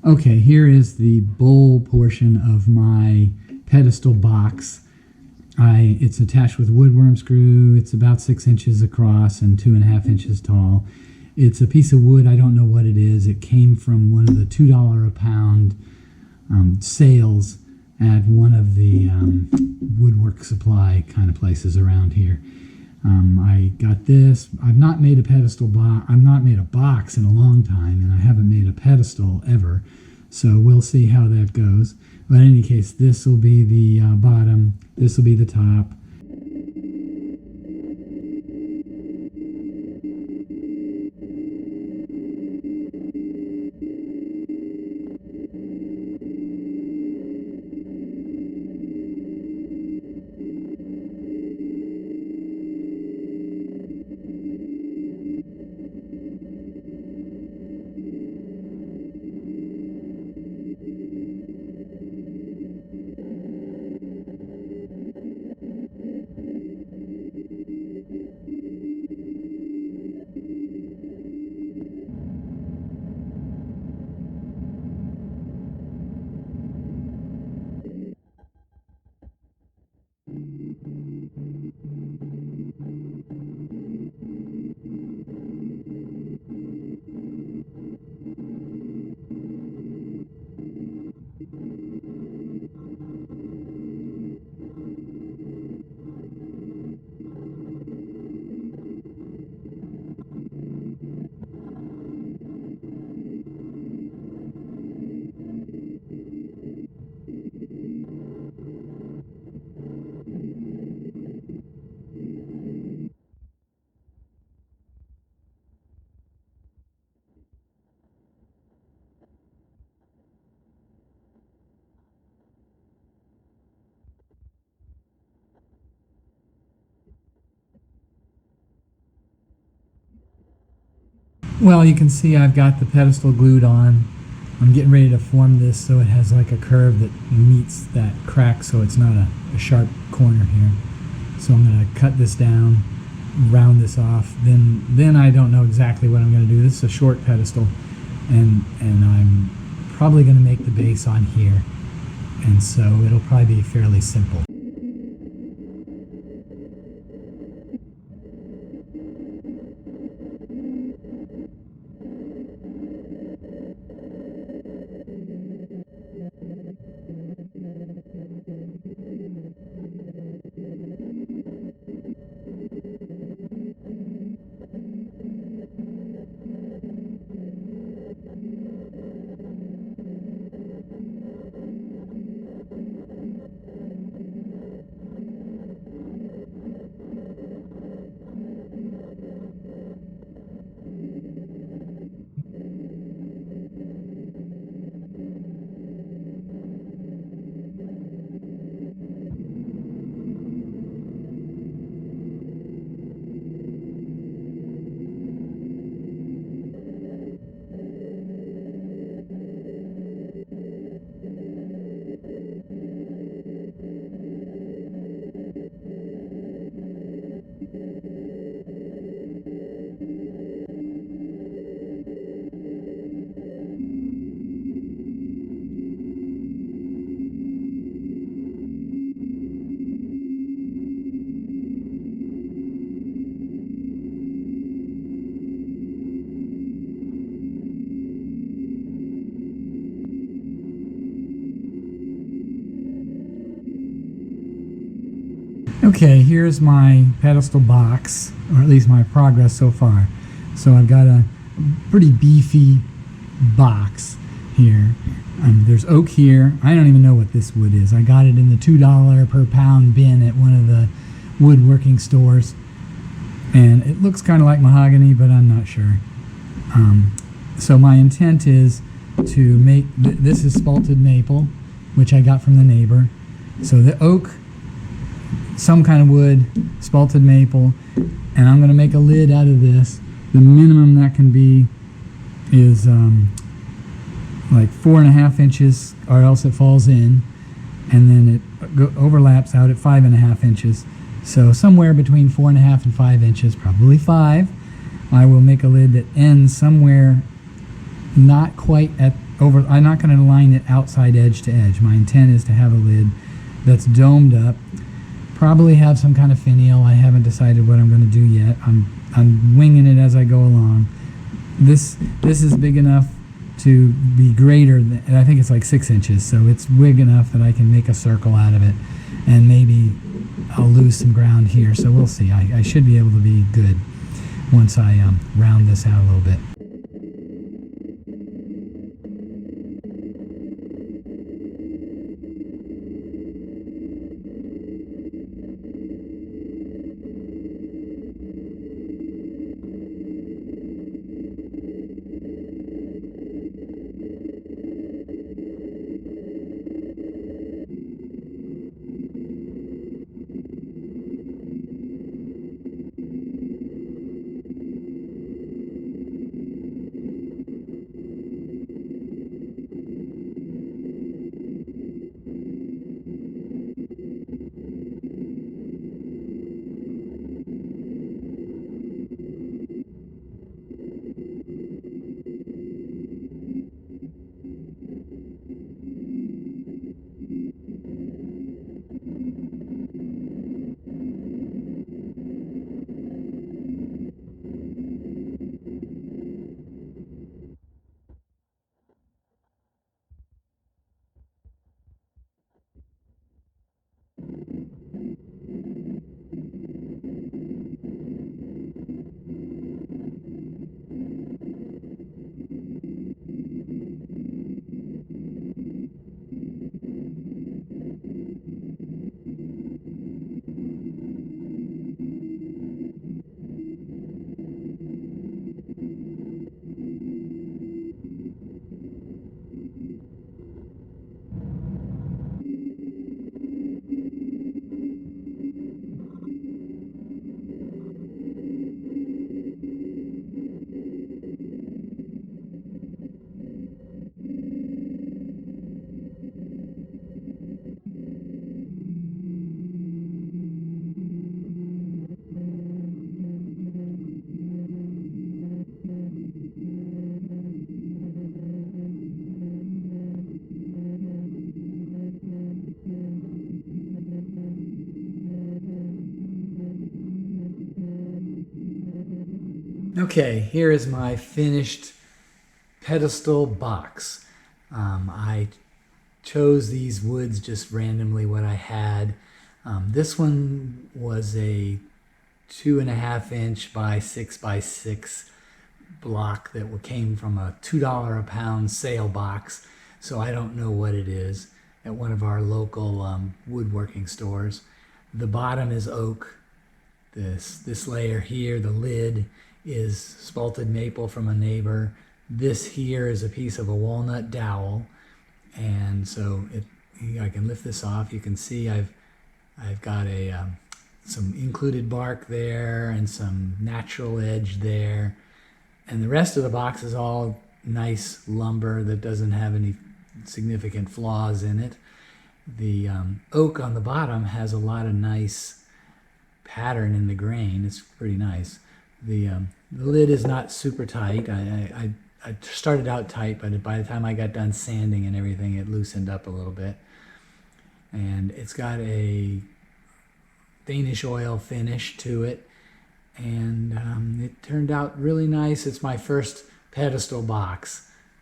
Okay, here is the bowl portion of my pedestal box. It's attached with woodworm screw. It's about 6 inches across and 2.5 inches tall. It's a piece of wood. I don't know what it is. It came from one of the $2 a pound sales at one of the woodwork supply kind of places around here. I got this. I've not made a pedestal box. I've not made a box in a long time, and I haven't made a pedestal ever. So we'll see how that goes. But in any case, this will be the bottom. This will be the top. Well, you can see I've got the pedestal glued on. I'm getting ready to form this so it has like a curve that meets that crack, so it's not a sharp corner here. So I'm going to cut this down, round this off. Then I don't know exactly what I'm going to do. This is a short pedestal, and I'm probably going to make the base on here, and so it'll probably be fairly simple. Okay, here's my pedestal box, or at least my progress so far. So I've got a pretty beefy box here. There's oak here. I don't even know what this wood is. I got it in the $2 per pound bin at one of the woodworking stores. And it looks kind of like mahogany, but I'm not sure. So my intent is to make, this is spalted maple, which I got from the neighbor. So the oak, some kind of wood, spalted maple, and I'm going to make a lid out of this. The minimum that can be is like 4.5 inches, or else it falls in, and then it overlaps out at 5.5 inches. So somewhere between 4.5 and 5 inches, probably 5. I will make a lid that ends somewhere not quite at I'm not going to line it outside edge to edge. My intent is to have a lid that's domed up. Probably have some kind of finial. I haven't decided what I'm going to do yet. I'm winging it as I go along. This is big enough to be greater than, I think it's like 6 inches, so it's big enough that I can make a circle out of it, and maybe I'll lose some ground here, so we'll see. I should be able to be good once I round this out a little bit. Okay, here is my finished pedestal box. I chose these woods just randomly, what I had. This one was a 2.5 inch by 6 by 6 block that came from a $2 a pound sale box. So I don't know what it is, at one of our local woodworking stores. The bottom is oak. This layer here, the lid, is spalted maple from a neighbor. This here is a piece of a walnut dowel, and so I can lift this off. You can see I've got some included bark there and some natural edge there, and the rest of the box is all nice lumber that doesn't have any significant flaws in it. The oak on the bottom has a lot of nice pattern in the grain. It's pretty nice. The lid is not super tight. I started out tight, but by the time I got done sanding and everything, it loosened up a little bit. And it's got a Danish oil finish to it, and it turned out really nice. It's my first pedestal box.